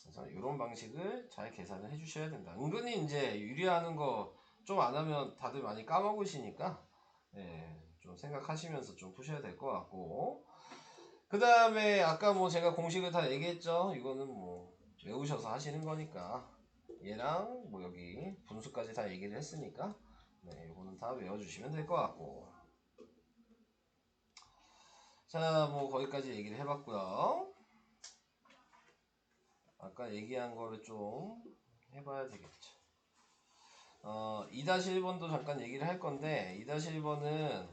그래서 이런 방식을 잘 계산을 해주셔야 된다. 은근히 이제 유리화하는 거 좀 안 하면 다들 많이 까먹으시니까 네, 좀 생각하시면서 좀 푸셔야 될 것 같고, 그 다음에 아까 뭐 제가 공식을 다 얘기했죠. 이거는 뭐 외우셔서 하시는 거니까 얘랑 뭐 여기 분수까지 다 얘기를 했으니까 네, 이거는 다 외워주시면 될 것 같고, 자, 뭐 거기까지 얘기를 해봤고요. 아까 얘기한 거를 좀 해봐야 되겠죠. 2-1번도 잠깐 얘기를 할 건데 2-1번은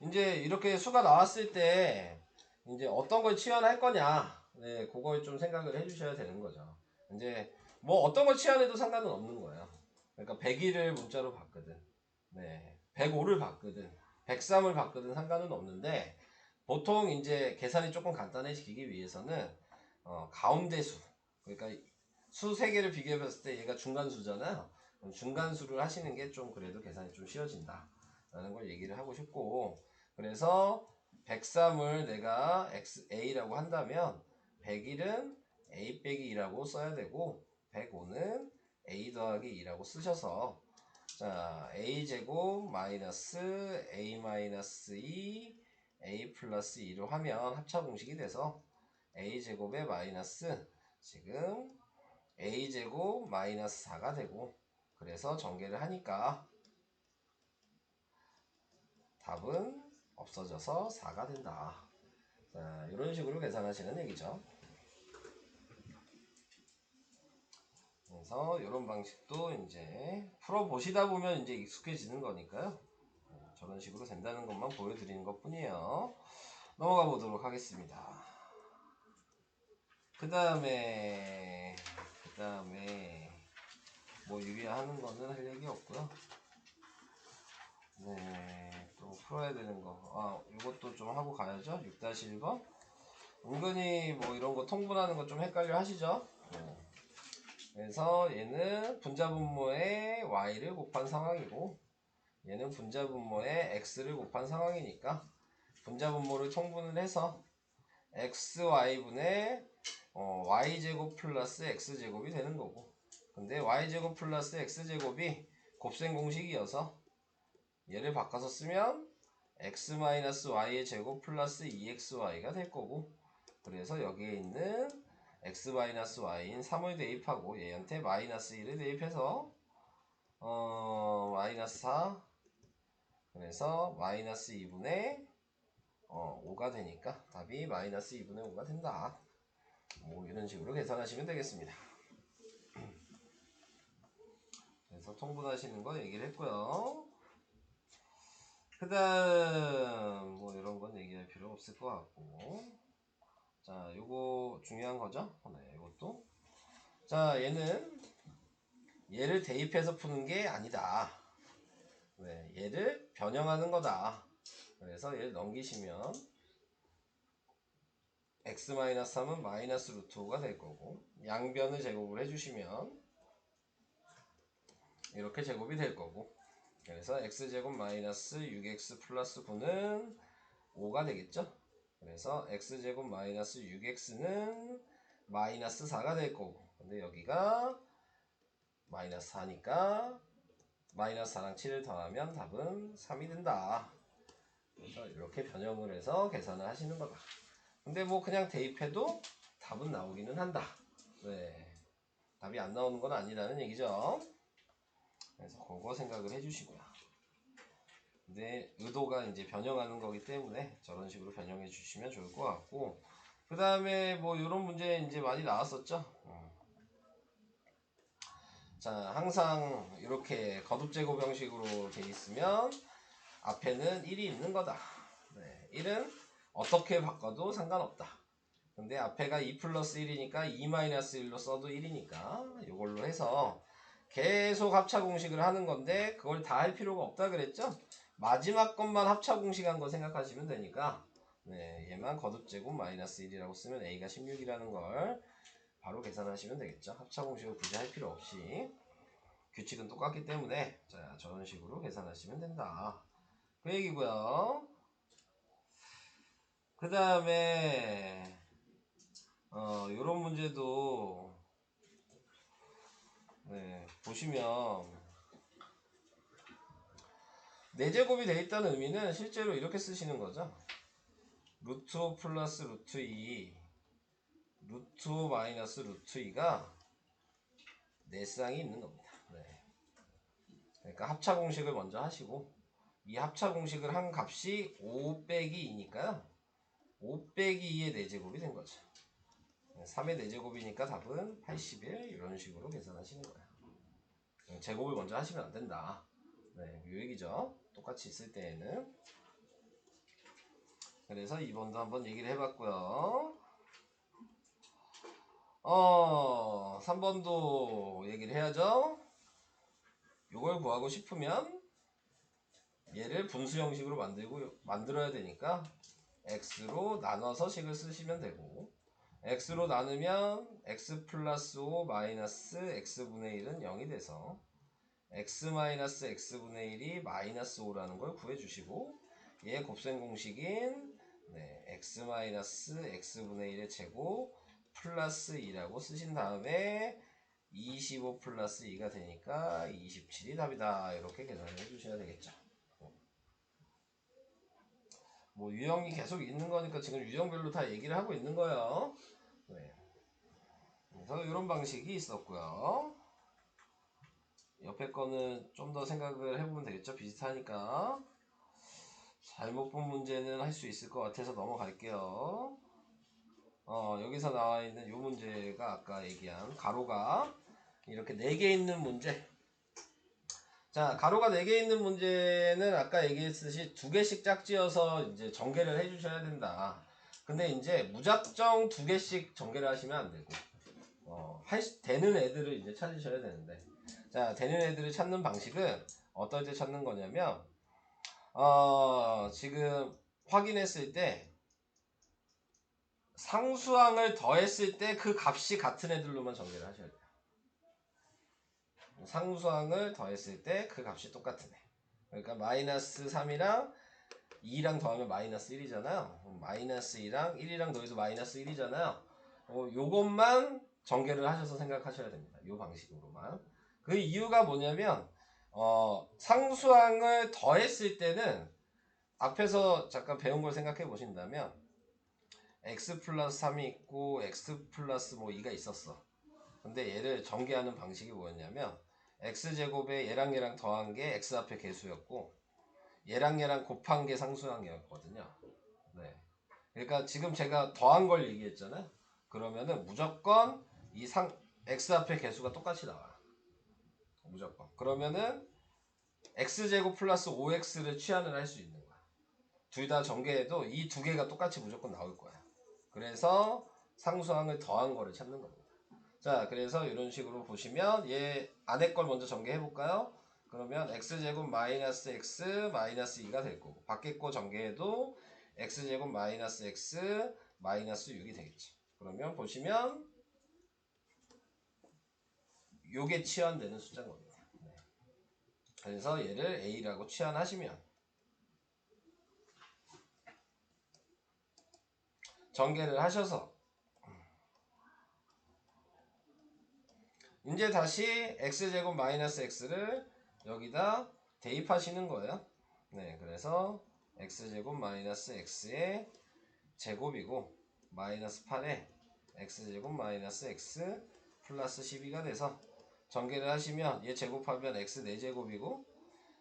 이제 이렇게 수가 나왔을 때 이제 어떤 걸 치환할 거냐, 네, 그걸 좀 생각을 해주셔야 되는 거죠. 이제 뭐 어떤 걸 치환해도 상관은 없는 거예요. 그러니까 101을 문자로 받거든, 네, 105를 받거든, 103을 받거든 상관은 없는데 보통 이제 계산이 조금 간단해지기 위해서는 가운데수, 그러니까 수 3개를 비교해 봤을 때 얘가 중간수잖아요. 중간수를 하시는 게 좀 그래도 계산이 좀 쉬워진다 라는 걸 얘기를 하고 싶고, 그래서 103을 내가 A라고 한다면 101은 A 빼기 2라고 써야 되고 105는 A 더하기 2라고 쓰셔서, 자, A제곱 마이너스 A 마이너스 2 A 플러스 2로 하면 합차 공식이 돼서 A제곱의 마이너스 지금 A제곱 마이너스 4가 되고, 그래서 전개를 하니까 답은 없어져서 4가 된다. 자, 이런 식으로 계산하시는 얘기죠. 그래서 이런 방식도 이제 풀어보시다 보면 이제 익숙해지는 거니까요. 저런 식으로 된다는 것만 보여드리는 것 뿐이에요. 넘어가 보도록 하겠습니다. 그 다음에 뭐 유리화하는 거는 할 얘기 없고요. 네, 또 풀어야 되는 거. 이것도 좀 하고 가야죠. 6-1번. 은근히 뭐 이런 거 통분하는 거 좀 헷갈려 하시죠? 네. 그래서 얘는 분자 분모에 y를 곱한 상황이고, 얘는 분자분모에 x를 곱한 상황이니까 분자분모를 통분을 해서 xy분의 y제곱 플러스 x제곱이 되는 거고, 근데 y제곱 플러스 x제곱이 곱셈 공식이어서 얘를 바꿔서 쓰면 x-y의 제곱 플러스 2xy가 될 거고, 그래서 여기에 있는 x-y인 3을 대입하고 얘한테 마이너스 1을 대입해서 마이너스 4, 그래서 마이너스 2분의 5가 되니까 답이 마이너스 2분의 5가 된다. 뭐 이런 식으로 계산하시면 되겠습니다. 그래서 통분하시는 거 얘기를 했고요. 그 다음 뭐 이런 건 얘기할 필요 없을 것 같고, 자 요거 중요한 거죠. 네, 이것도 자 얘를 대입해서 푸는 게 아니다. 네, 얘를 변형하는 거다. 그래서 얘를 넘기시면 x-3은 마이너스 루트 5가 될 거고, 양변을 제곱을 해주시면 이렇게 제곱이 될 거고, 그래서 x제곱 마이너스 6x 플러스 9는 5가 되겠죠. 그래서 x제곱 마이너스 6x는 마이너스 4가 될 거고, 근데 여기가 마이너스 4니까 마이너스 4랑 7을 더하면 답은 3이 된다. 그래서 이렇게 변형을 해서 계산을 하시는 거다. 근데 뭐 그냥 대입해도 답은 나오기는 한다. 네, 답이 안 나오는 건 아니라는 얘기죠. 그래서 그거 생각을 해주시고요. 근데 의도가 이제 변형하는 거기 때문에 저런 식으로 변형해 주시면 좋을 것 같고, 그 다음에 뭐 이런 문제 이제 많이 나왔었죠. 자, 항상 이렇게 거듭제곱 형식으로 돼 있으면 앞에는 1이 있는 거다. 네, 1은 어떻게 바꿔도 상관없다. 근데 앞에가 2 플러스 1이니까 2 마이너스 1로 써도 1이니까 이걸로 해서 계속 합차 공식을 하는 건데, 그걸 다 할 필요가 없다 그랬죠? 마지막 것만 합차 공식한 거 생각하시면 되니까, 네, 얘만 거듭제곱 마이너스 1이라고 쓰면 a가 16이라는 걸 바로 계산하시면 되겠죠. 합차 공식을 굳이 할 필요 없이 규칙은 똑같기 때문에, 자, 저런 식으로 계산하시면 된다. 그 얘기고요. 그 다음에 요런 문제도 네, 보시면 4제곱이 돼 있다는 의미는 실제로 이렇게 쓰시는 거죠. 루트 5 플러스 루트 2, 루트 5 마이너스 루트 2가 4쌍이 있는 겁니다. 네. 그러니까 합차 공식을 먼저 하시고, 이 합차 공식을 한 값이 5 빼기 2니까요. 5 빼기 2의 4제곱이 된 거죠. 3의 4제곱이니까 답은 81, 이런 식으로 계산하시는 거예요. 제곱을 먼저 하시면 안 된다. 네, 이 얘기죠. 똑같이 있을 때에는. 그래서 2번도 한번 얘기를 해봤고요. 3번도 얘기를 해야죠. 이걸 구하고 싶으면 얘를 분수 형식으로 만들어야 되니까 x로 나눠서 식을 쓰시면 되고, x로 나누면 x 플러스 5 마이너스 x분의 1은 0이 돼서 x 마이너스 x분의 1이 마이너스 5라는 걸 구해주시고, 얘 곱셈 공식인 x 마이너스 x분의 1의 제곱 플러스 2라고 쓰신 다음에 25 플러스 2가 되니까 27이 답이다. 이렇게 계산을 해주셔야 되겠죠. 뭐 유형이 계속 있는 거니까 지금 유형별로 다 얘기를 하고 있는 거예요. 네. 그래서 이런 방식이 있었고요. 옆에 거는 좀 더 생각을 해보면 되겠죠. 비슷하니까. 잘못 본 문제는 할 수 있을 것 같아서 넘어갈게요. 여기서 나와 있는 이 문제가 아까 얘기한 가로가 이렇게 4개 있는 문제. 자, 가로가 4개 있는 문제는 아까 얘기했듯이 2개씩 짝지어서 이제 전개를 해주셔야 된다. 근데 이제 무작정 2개씩 전개를 하시면 안 되고, 되는 애들을 이제 찾으셔야 되는데, 자, 되는 애들을 찾는 방식은 어떨 때 찾는 거냐면, 지금 확인했을 때 상수항을 더했을 때 그 값이 같은 애들로만 전개를 하셔야 돼요. 상수항을 더했을 때 그 값이 똑같은 애. 그러니까 마이너스 3이랑 2랑 더하면 마이너스 1이잖아요. 마이너스 2랑 1이랑 더해도 마이너스 1이잖아요. 요것만 전개를 하셔서 생각하셔야 됩니다. 요 방식으로만. 그 이유가 뭐냐면 상수항을 더했을 때는 앞에서 잠깐 배운 걸 생각해 보신다면 x 플러스 3이 있고 x 플러스 뭐 2가 있었어. 근데 얘를 전개하는 방식이 뭐였냐면 x제곱에 얘랑 더한 게 x 앞에 개수였고 얘랑 곱한 게 상수항이었거든요. 네. 그러니까 지금 제가 더한 걸 얘기했잖아요. 그러면은 무조건 이 x 앞에 개수가 똑같이 나와요. 무조건. 그러면은 x제곱 플러스 5x를 취한을 할 수 있는 거야. 둘 다 전개해도 이 두 개가 똑같이 무조건 나올 거야. 그래서 상수항을 더한 거를 찾는 겁니다. 자, 그래서 이런 식으로 보시면 얘 안에 걸 먼저 전개해 볼까요? 그러면 x제곱 마이너스 x 마이너스 2가 될 거고 밖에 거 전개해도 x제곱 마이너스 x 마이너스 6이 되겠죠. 그러면 보시면 요게 치환되는 숫자인 겁니다. 네. 그래서 얘를 a라고 치환하시면 전개를 하셔서 이제 다시 x제곱 마이너스 x를 여기다 대입하시는 거예요. 네, 그래서 x제곱 마이너스 x의 제곱이고 마이너스 8에 x제곱 마이너스 x 플러스 12가 돼서 전개를 하시면 얘 제곱하면 x 4제곱이고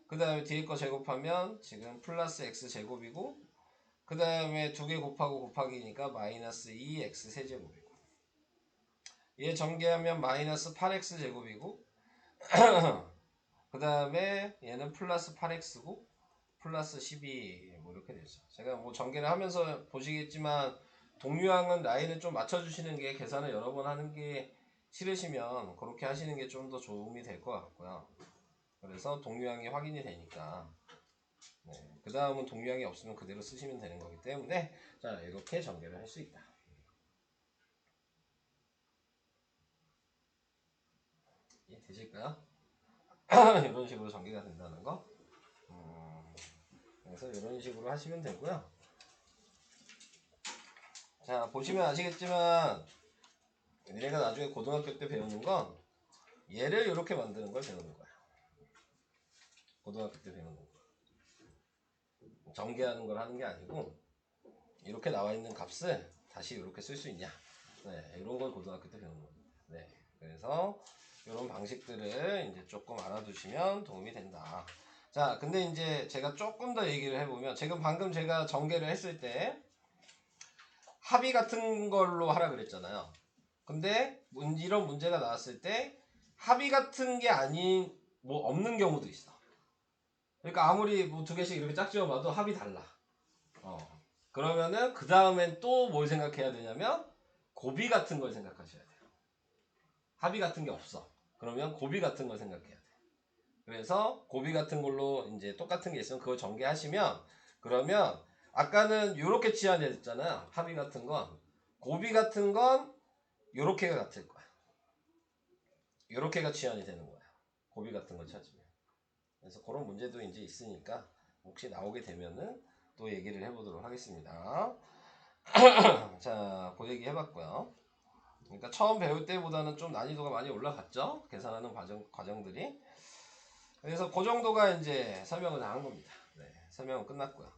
그 다음에 뒤에 거 제곱하면 지금 플러스 x 제곱이고 그 다음에 두 개 곱하고 곱하기니까 마이너스 2x 세제곱이고 얘 전개하면 마이너스 8x 제곱이고 그 다음에 얘는 플러스 8x고 플러스 12 뭐 이렇게 되죠. 제가 뭐 전개를 하면서 보시겠지만 동류항은 라인을 좀 맞춰주시는 게 계산을 여러 번 하는 게 싫으시면 그렇게 하시는 게 좀 더 도움이 될 것 같고요. 그래서 동류항이 확인이 되니까 네. 그 다음은 동류항이 없으면 그대로 쓰시면 되는 거기 때문에 자 이렇게 전개를 할 수 있다. 이해되실까요? 이런 식으로 전개가 된다는 거. 그래서 이런 식으로 하시면 되고요. 자 보시면 아시겠지만 얘네가 나중에 고등학교 때 배우는 건 얘를 이렇게 만드는 걸 배우는 거야. 고등학교 때 배우는 거. 전개하는 걸 하는 게 아니고 이렇게 나와 있는 값을 다시 이렇게 쓸 수 있냐. 네, 이런 걸 고등학교 때 배우는 겁니다. 네, 그래서 이런 방식들을 이제 조금 알아두시면 도움이 된다. 자, 근데 이제 제가 조금 더 얘기를 해보면 지금 방금 제가 전개를 했을 때 합의 같은 걸로 하라 그랬잖아요. 근데 이런 문제가 나왔을 때 합의 같은 게 아닌 뭐 없는 경우도 있어. 그러니까 아무리 뭐 두 개씩 이렇게 짝지어봐도 합이 달라. 그러면은 그 다음엔 또 뭘 생각해야 되냐면 고비 같은 걸 생각하셔야 돼요. 합의 같은 게 없어. 그러면 고비 같은 걸 생각해야 돼. 그래서 고비 같은 걸로 이제 똑같은 게 있으면 그걸 전개하시면 그러면 아까는 요렇게 치환했잖아요. 합의 같은 건. 고비 같은 건 요렇게가 같을 거야. 요렇게가 치환이 되는 거야. 고비 같은 걸 찾으면. 그래서 그런 문제도 이제 있으니까 혹시 나오게 되면은 또 얘기를 해보도록 하겠습니다. 자, 그 얘기 해봤고요. 그러니까 처음 배울 때보다는 좀 난이도가 많이 올라갔죠? 계산하는 과정들이. 그래서 그 정도가 이제 설명을 다 한 겁니다. 네, 설명은 끝났고요.